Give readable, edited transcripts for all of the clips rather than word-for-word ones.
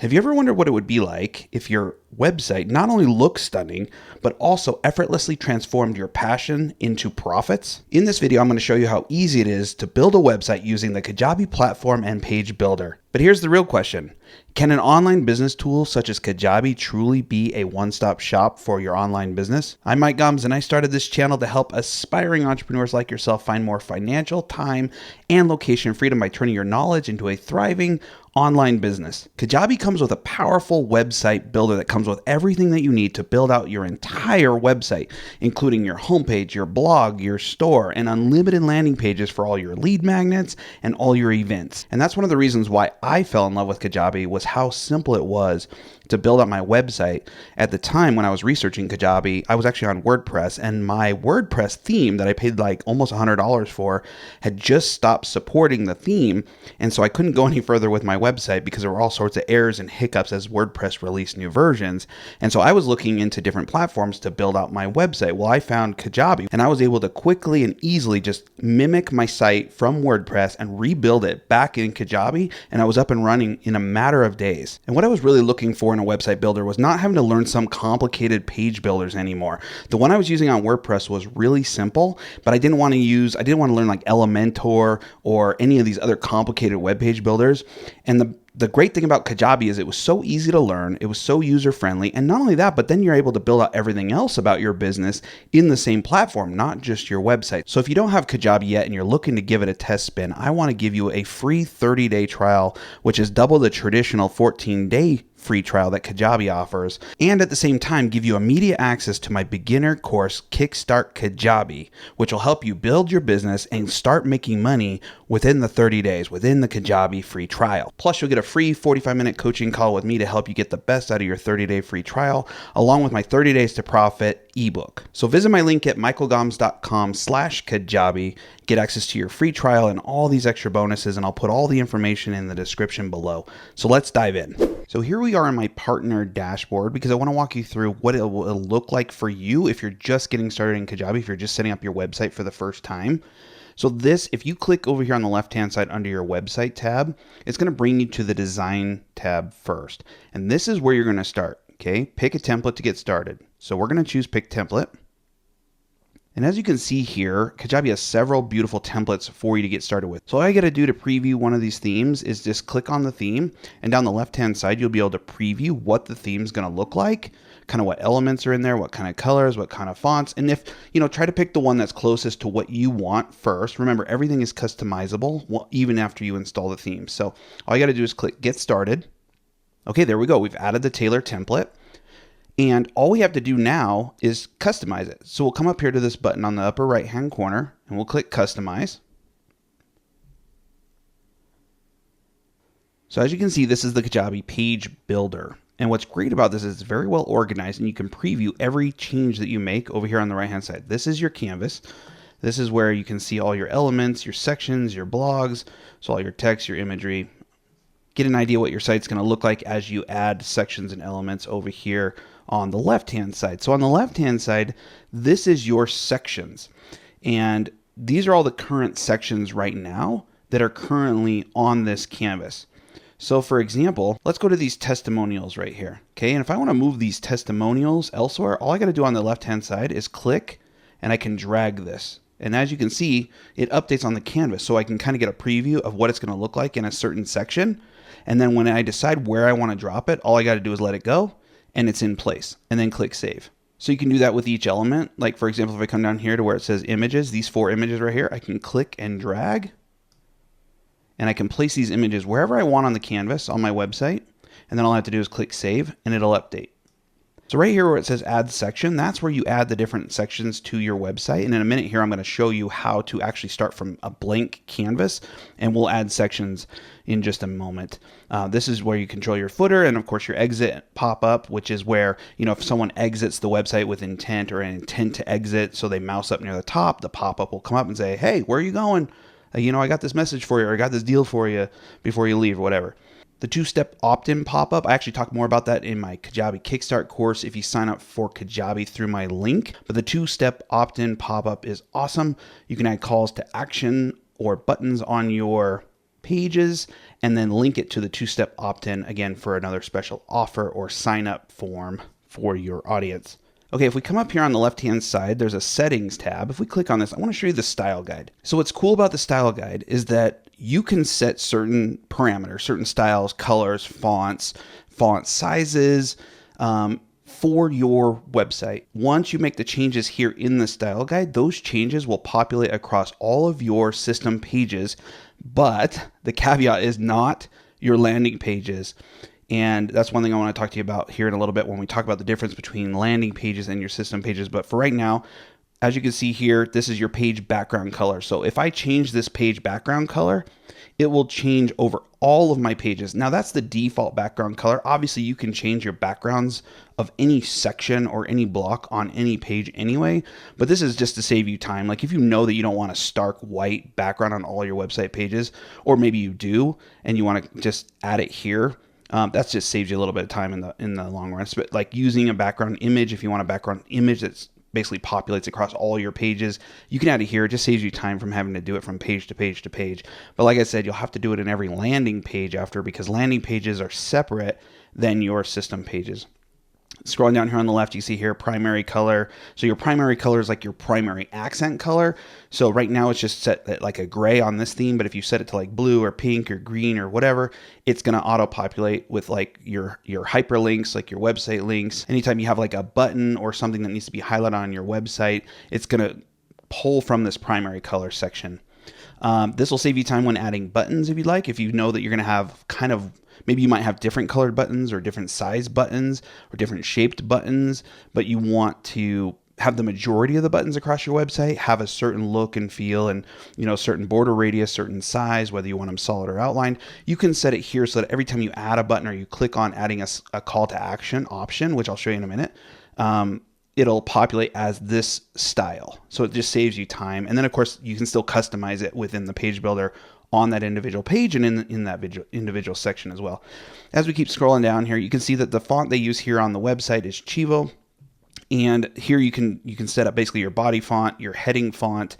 Have you ever wondered what it would be like if your website not only looked stunning, but also effortlessly transformed your passion into profits? In this video, I'm going to show you how easy it is to build a website using the Kajabi platform and page builder. But here's the real question. Can an online business tool such as Kajabi truly be a one-stop shop for your online business? I'm Mike Goms, and I started this channel to help aspiring entrepreneurs like yourself find more financial, time, and location freedom by turning your knowledge into a thriving online business. Kajabi comes with a powerful website builder that comes with everything that you need to build out your entire website, including your homepage, your blog, your store, and unlimited landing pages for all your lead magnets and all your events. And that's one of the reasons why I fell in love with Kajabi, was how simple it was to build out my website. At the time when I was researching Kajabi, I was actually on WordPress, and my WordPress theme that I paid like almost $100 for had just stopped supporting the theme. And so I couldn't go any further with my website because there were all sorts of errors and hiccups as WordPress released new versions. And so I was looking into different platforms to build out my website. Well, I found Kajabi, and I was able to quickly and easily just mimic my site from WordPress and rebuild it back in Kajabi. And I was up and running in a matter of days. And what I was really looking for in a website builder was not having to learn some complicated page builders anymore. The one I was using on WordPress was really simple, but I didn't want to learn like Elementor or any of these other complicated web page builders. And the great thing about Kajabi is it was so easy to learn, it was so user-friendly, and not only that, but then you're able to build out everything else about your business in the same platform, not just your website. So if you don't have Kajabi yet and you're looking to give it a test spin, I want to give you a free 30-day trial, which is double the traditional 14-day free trial that Kajabi offers, and at the same time give you immediate access to my beginner course, Kickstart Kajabi, which will help you build your business and start making money within the 30 days, within the Kajabi free trial. Plus, you'll get a free 45-minute coaching call with me to help you get the best out of your 30-day free trial, along with my 30 Days to Profit ebook. So visit my link at michaelgoms.com/Kajabi, get access to your free trial and all these extra bonuses, and I'll put all the information in the description below. So let's dive in. So here we are in my partner dashboard, because I want to walk you through what it will look like for you if you're just getting started in Kajabi, if you're just setting up your website for the first time. So this, if you click over here on the left-hand side under your website tab, it's going to bring you to the design tab first. And this is where you're going to start, okay? Pick a template to get started. So we're going to choose pick template. And as you can see here, Kajabi has several beautiful templates for you to get started with. So all I got to do to preview one of these themes is just click on the theme, and down the left-hand side, you'll be able to preview what the theme's going to look like, kind of what elements are in there, what kind of colors, what kind of fonts. And if, try to pick the one that's closest to what you want first. Remember, everything is customizable even after you install the theme. So all you got to do is click get started. Okay, there we go. We've added the tailor template. And all we have to do now is customize it. So we'll come up here to this button on the upper right-hand corner, and we'll click Customize. So as you can see, this is the Kajabi page builder. And what's great about this is it's very well organized, and you can preview every change that you make over here on the right-hand side. This is your canvas. This is where you can see all your elements, your sections, your blogs, so all your text, your imagery. Get an idea what your site's going to look like as you add sections and elements over here on the left-hand side. So on the left-hand side, this is your sections. And these are all the current sections right now that are currently on this canvas. So for example, let's go to these testimonials right here. Okay, and if I want to move these testimonials elsewhere, all I got to do on the left-hand side is click, and I can drag this. And as you can see, it updates on the canvas, so I can kind of get a preview of what it's going to look like in a certain section. And then when I decide where I want to drop it, all I got to do is let it go, and it's in place, and then click save. So you can do that with each element. Like for example, if I come down here to where it says images, these 4 images right here, I can click and drag, and I can place these images wherever I want on the canvas on my website. And then all I have to do is click save, and it'll update. So right here where it says add section, that's where you add the different sections to your website. And in a minute here, I'm going to show you how to actually start from a blank canvas, and we'll add sections in just a moment. This is where you control your footer and of course your exit pop-up, which is where, if someone exits the website with intent or an intent to exit, so they mouse up near the top, the pop-up will come up and say, hey, where are you going? I got this message for you, or I got this deal for you before you leave, or whatever. The 2-step opt-in pop-up, I actually talk more about that in my Kajabi Kickstart course if you sign up for Kajabi through my link. But the 2-step opt-in pop-up is awesome. You can add calls to action or buttons on your pages, and then link it to the two-step opt-in, again, for another special offer or sign-up form for your audience. Okay, if we come up here on the left-hand side, there's a settings tab. If we click on this, I want to show you the style guide. So what's cool about the style guide is that you can set certain parameters, certain styles, colors, fonts, font sizes, for your website. Once you make the changes here in the style guide, those changes will populate across all of your system pages, but the caveat is not your landing pages. And that's one thing I want to talk to you about here in a little bit when we talk about the difference between landing pages and your system pages. But for right now, as you can see here, this is your page background color. So if I change this page background color, it will change over all of my pages. Now that's the default background color. Obviously you can change your backgrounds of any section or any block on any page anyway, but this is just to save you time. Like if you know that you don't want a stark white background on all your website pages, or maybe you do and you want to just add it here, that just saves you a little bit of time in the long run. But like using a background image, if you want a background image that's basically populates across all your pages, you can add it here. It just saves you time from having to do it from page to page to page. But like I said, you'll have to do it in every landing page after, because landing pages are separate than your system pages. Scrolling down here on the left, you see here primary color. So your primary color is like your primary accent color. So right now it's just set at like a gray on this theme, but if you set it to like blue or pink or green or whatever, it's going to auto populate with like your hyperlinks, like your website links. Anytime you have like a button or something that needs to be highlighted on your website, it's going to pull from this primary color section. This will save you time when adding buttons if you'd like. If you know that you're going to have kind of, maybe you might have different colored buttons or different size buttons or different shaped buttons, but you want to have the majority of the buttons across your website have a certain look and feel and, you know, certain border radius, certain size, whether you want them solid or outlined. You can set it here so that every time you add a button or you click on adding a call to action option, which I'll show you in a minute, it'll populate as this style. So it just saves you time. And then of course you can still customize it within the page builder on that individual page and in that individual section as well. As we keep scrolling down here, you can see that the font they use here on the website is Chivo. And here you can set up basically your body font, your heading font,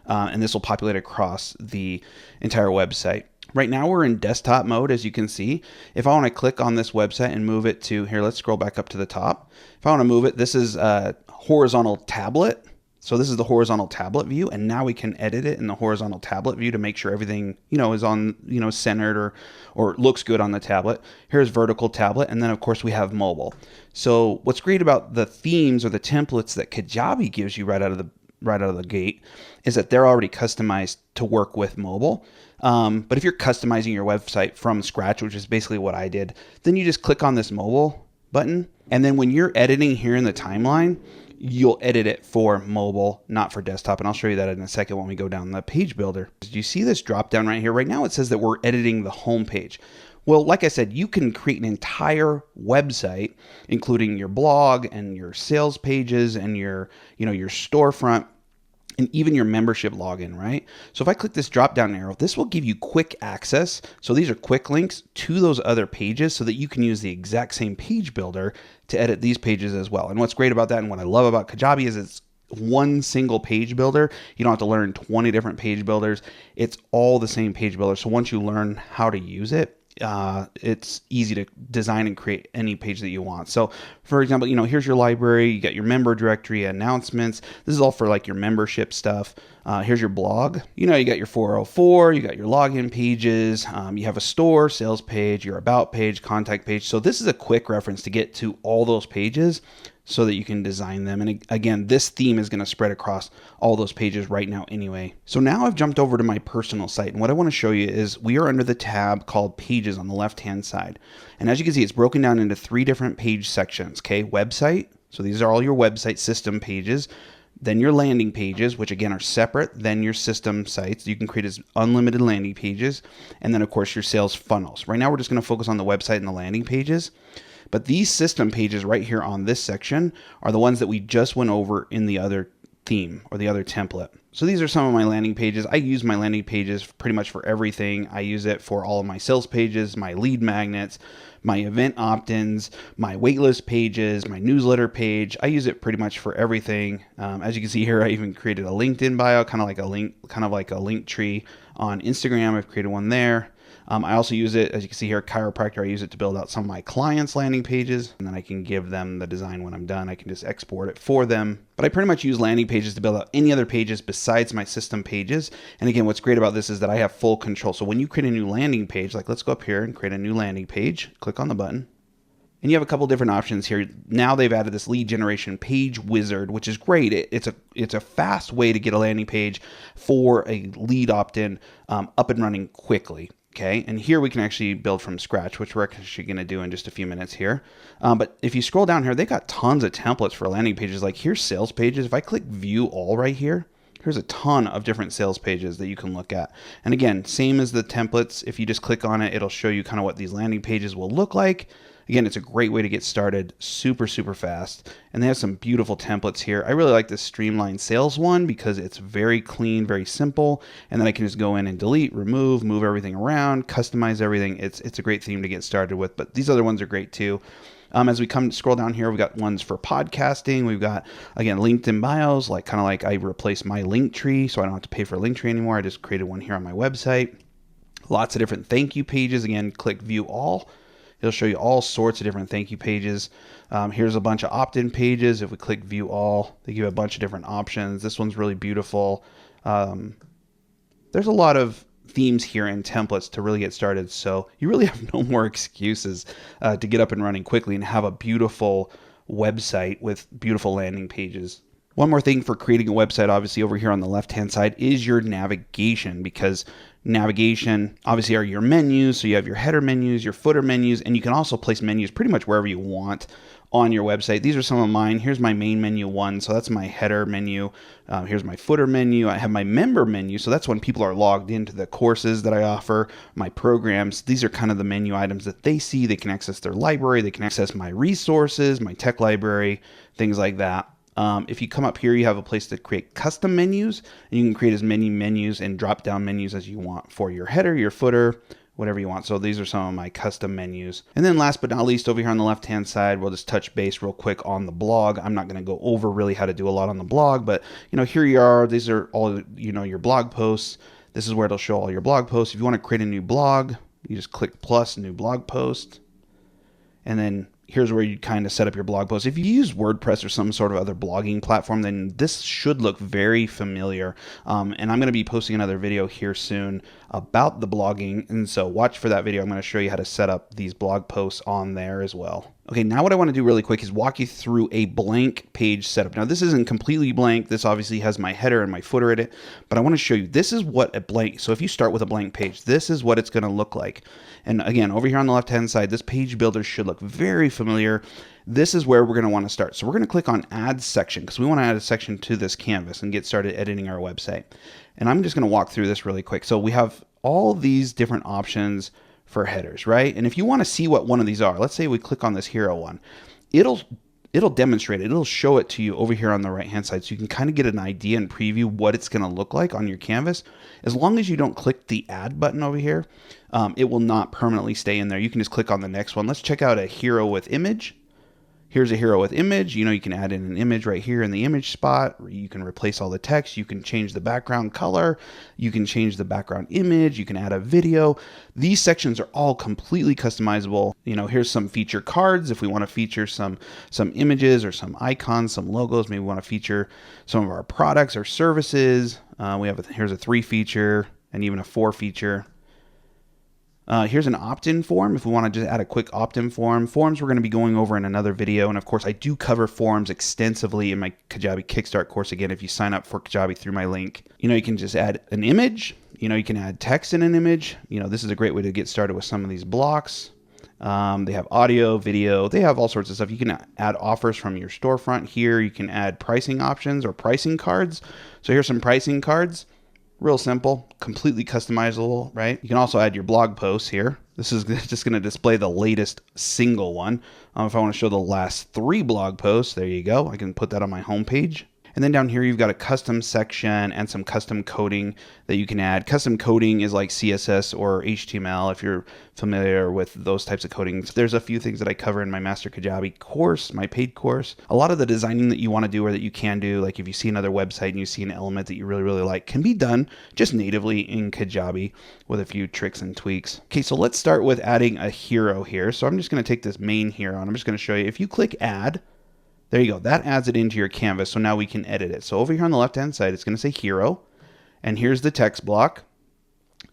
and this will populate across the entire website. Right now we're in desktop mode, as you can see. If I want to click on this website and move it to here, let's scroll back up to the top. If I want to move it, this is a horizontal tablet. So this is the horizontal tablet view, and now we can edit it in the horizontal tablet view to make sure everything, you know, is on, you know, centered or looks good on the tablet. Here's vertical tablet, and then of course we have mobile. So what's great about the themes or the templates that Kajabi gives you right out of the gate is that they're already customized to work with mobile. But if you're customizing your website from scratch, which is basically what I did, then you just click on this mobile button, and then when you're editing here in the timeline, you'll edit it for mobile, not for desktop. And I'll show you that in a second when we go down the page builder. Do you see this drop down right here? Right now it says that we're editing the home page. Well, like I said, you can create an entire website, including your blog and your sales pages and your storefront, and even your membership login, right? So if I click this drop down arrow, this will give you quick access. So these are quick links to those other pages so that you can use the exact same page builder to edit these pages as well. And what's great about that and what I love about Kajabi is it's one single page builder. You don't have to learn 20 different page builders. It's all the same page builder. So once you learn how to use it, it's easy to design and create any page that you want. So for example, you know, here's your library, you got your member directory, announcements. This is all for like your membership stuff. Here's your blog. You know, you got your 404, you got your login pages, you have a store, sales page, your about page, contact page. So this is a quick reference to get to all those pages so that you can design them. And again, this theme is going to spread across all those pages right now anyway. So now I've jumped over to my personal site. And what I want to show you is we are under the tab called Pages on the left-hand side. And as you can see, it's broken down into 3 different page sections, okay? Website. So these are all your website system pages. Then your landing pages, which again are separate than your system sites. You can create as unlimited landing pages. And then of course your sales funnels. Right now we're just going to focus on the website and the landing pages. But these system pages right here on this section are the ones that we just went over in the other theme or the other template. So these are some of my landing pages. I use my landing pages pretty much for everything. I use it for all of my sales pages, my lead magnets, my event opt-ins, my waitlist pages, my newsletter page. I use it pretty much for everything. As you can see here, I even created a LinkedIn bio, kind of like a link tree on Instagram. I've created one there. I also use it, as you can see here, chiropractor. I use it to build out some of my clients' landing pages, and then I can give them the design when I'm done. I can just export it for them. But I pretty much use landing pages to build out any other pages besides my system pages. And again, what's great about this is that I have full control. So when you create a new landing page, like let's go up here and create a new landing page, click on the button. And you have a couple different options here. Now they've added this lead generation page wizard, which is great. It's a fast way to get a landing page for a lead opt-in up and running quickly. Okay, and here we can actually build from scratch, which we're actually going to do in just a few minutes here. But if you scroll down here, they got tons of templates for landing pages. Like here's sales pages. If I click view all right here, here's a ton of different sales pages that you can look at. And again, same as the templates. If you just click on it, it'll show you kind of what these landing pages will look like. Again, it's a great way to get started, super, super fast. And they have some beautiful templates here. I really like this streamlined sales one because it's very clean, very simple. And then I can just go in and delete, remove, move everything around, customize everything. It's a great theme to get started with, but these other ones are great too. As we scroll down here, we've got ones for podcasting. We've got, again, LinkedIn bios, kind of like I replaced my link tree, so I don't have to pay for a link tree anymore. I just created one here on my website. Lots of different thank you pages. Again, click view all. It'll show you all sorts of different thank you pages. Here's a bunch of opt-in pages. If we click view all, they give a bunch of different options. This one's really beautiful. There's a lot of themes here and templates to really get started. So you really have no more excuses to get up and running quickly and have a beautiful website with beautiful landing pages. One more thing for creating a website, obviously over here on the left-hand side, is your navigation, because navigation obviously are your menus. So you have your header menus, your footer menus, and you can also place menus pretty much wherever you want on your website. These are some of mine. Here's my main menu one. So that's my header menu. Here's my footer menu. I have my member menu. So that's when people are logged into the courses that I offer, my programs. These are kind of the menu items that they see. They can access their library. They can access my resources, my tech library, things like that. If you come up here, you have a place to create custom menus, and you can create as many menus and drop down menus as you want for your header, your footer, whatever you want. So these are some of my custom menus. And then last but not least, over here on the left-hand side, we'll just touch base real quick on the blog. I'm not going to go over really how to do a lot on the blog, but here you are. These are all, your blog posts. This is where it'll show all your blog posts. If you want to create a new blog, you just click plus new blog post. And then here's where you kind of set up your blog post. If you use WordPress or some sort of other blogging platform, then this should look very familiar. And I'm going to be posting another video here soon about the blogging. And so watch for that video. I'm going to show you how to set up these blog posts on there as well. Okay, now what I want to do really quick is walk you through a blank page setup. Now this isn't completely blank. This obviously has my header and my footer in it, but I want to show you, this is what a blank, so if you start with a blank page, this is what it's going to look like. And again, over here on the left-hand side, this page builder should look very familiar. This is where we're going to want to start. So we're going to click on add section because we want to add a section to this canvas and get started editing our website. And I'm just going to walk through this really quick. So we have all these different options for headers, right? And if you want to see what one of these are, let's say we click on this hero one, it'll demonstrate it. It'll show it to you over here on the right-hand side, so you can kind of get an idea and preview what it's going to look like on your canvas. As long as you don't click the add button over here, it will not permanently stay in there. You can just click on the next one. Let's check out a hero with image. Here's a hero with image. You can add in an image right here in the image spot. You can replace all the text. You can change the background color. You can change the background image. You can add a video. These sections are all completely customizable. Here's some feature cards. If we want to feature some images or some icons, some logos, maybe we want to feature some of our products or services. Here's a 3 feature and even a 4 feature. Here's an opt-in form if we want to just add a quick opt-in form. Forms we're going to be going over in another video. And of course, I do cover forms extensively in my Kajabi Kickstart course. Again, if you sign up for Kajabi through my link, you can just add an image. You can add text in an image. This is a great way to get started with some of these blocks. They have audio, video. They have all sorts of stuff. You can add offers from your storefront here. You can add pricing options or pricing cards. So here's some pricing cards. Real simple, completely customizable, right? You can also add your blog posts here. This is just going to display the latest single one. If I want to show the last 3 blog posts, there you go. I can put that on my homepage. And then down here, you've got a custom section and some custom coding that you can add. Custom coding is like CSS or HTML if you're familiar with those types of codings. There's a few things that I cover in my Master Kajabi course, my paid course. A lot of the designing that you want to do or that you can do, like if you see another website and you see an element that you really, really like, can be done just natively in Kajabi with a few tricks and tweaks. Okay, so let's start with adding a hero here. So I'm just going to take this main hero and I'm just going to show you. If you click add, there you go. That adds it into your canvas. So now we can edit it. So over here on the left-hand side, it's going to say hero. And here's the text block.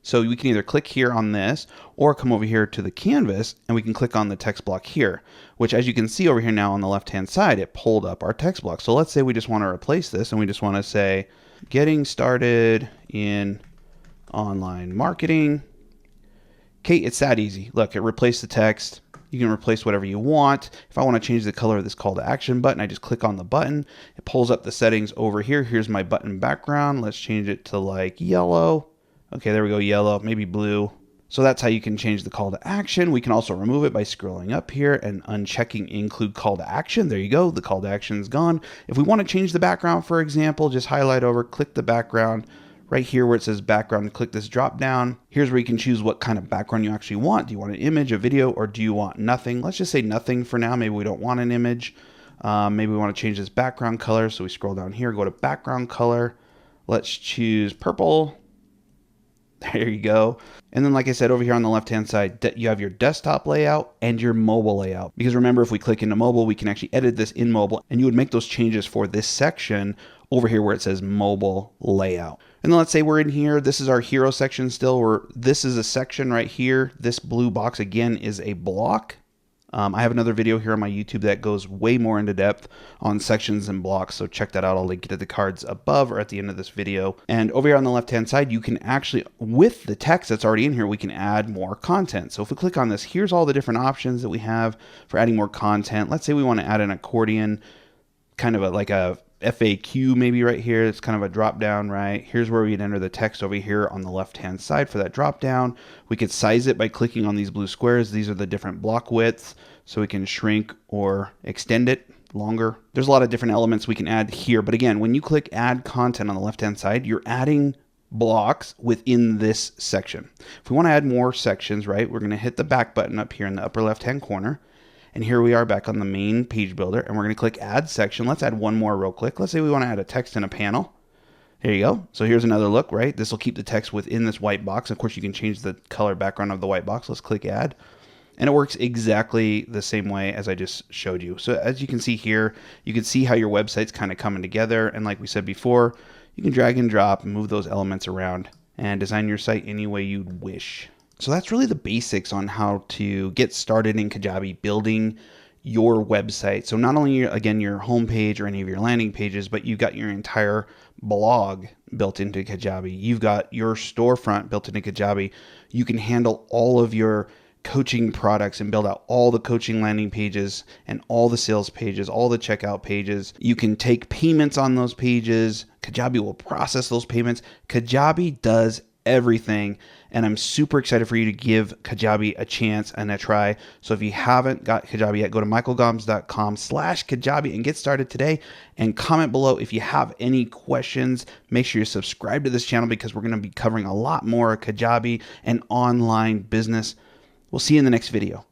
So we can either click here on this or come over here to the canvas and we can click on the text block here, which as you can see over here now on the left-hand side, it pulled up our text block. So let's say we just want to replace this and we just want to say, getting started in online marketing. Okay, it's that easy. Look, it replaced the text. You can replace whatever you want. If I want to change the color of this call to action button, I just click on the button. It pulls up the settings over here. Here's my button background. Let's change it to like yellow. Okay, there we go, yellow, maybe blue. So that's how you can change the call to action. We can also remove it by scrolling up here and unchecking include call to action. There you go, the call to action is gone. If we want to change the background, for example, just highlight over, click the background. Right here where it says background, click this drop down. Here's where you can choose what kind of background you actually want. Do you want an image, a video, or do you want nothing? Let's just say nothing for now. Maybe we don't want an image. Maybe we want to change this background color. So we scroll down here, go to background color. Let's choose purple. There you go. And then like I said, over here on the left-hand side, you have your desktop layout and your mobile layout. Because remember, if we click into mobile, we can actually edit this in mobile and you would make those changes for this section over here where it says mobile layout. And then let's say we're in here. This is our hero section still, where this is a section right here. This blue box again is a block. I have another video here on my YouTube that goes way more into depth on sections and blocks. So check that out. I'll link it to the cards above or at the end of this video. And over here on the left-hand side, you can actually, with the text that's already in here, we can add more content. So if we click on this, here's all the different options that we have for adding more content. Let's say we want to add an accordion, kind of like a FAQ maybe right here. It's kind of a drop down, right? Here's where we'd enter the text over here on the left-hand side for that drop down. We could size it by clicking on these blue squares. These are the different block widths, so we can shrink or extend it longer. There's a lot of different elements we can add here. But again, when you click add content on the left-hand side, you're adding blocks within this section. If we want to add more sections, right, we're going to hit the back button up here in the upper left-hand corner. And here we are back on the main page builder and we're going to click add section. Let's add one more real quick. Let's say we want to add a text in a panel. There you go. So here's another look, right? This will keep the text within this white box. Of course, you can change the color background of the white box. Let's click add. And it works exactly the same way as I just showed you. So as you can see here, you can see how your website's kind of coming together. And like we said before, you can drag and drop and move those elements around and design your site any way you'd wish. So that's really the basics on how to get started in Kajabi building your website. So not only, again, your homepage or any of your landing pages, but you've got your entire blog built into Kajabi. You've got your storefront built into Kajabi. You can handle all of your coaching products and build out all the coaching landing pages and all the sales pages, all the checkout pages. You can take payments on those pages. Kajabi will process those payments. Kajabi does everything. And I'm super excited for you to give Kajabi a chance and a try. So if you haven't got Kajabi yet, go to michaelgoms.com/Kajabi and get started today, and comment below if you have any questions. Make sure you subscribe to this channel because we're going to be covering a lot more Kajabi and online business. We'll see you in the next video.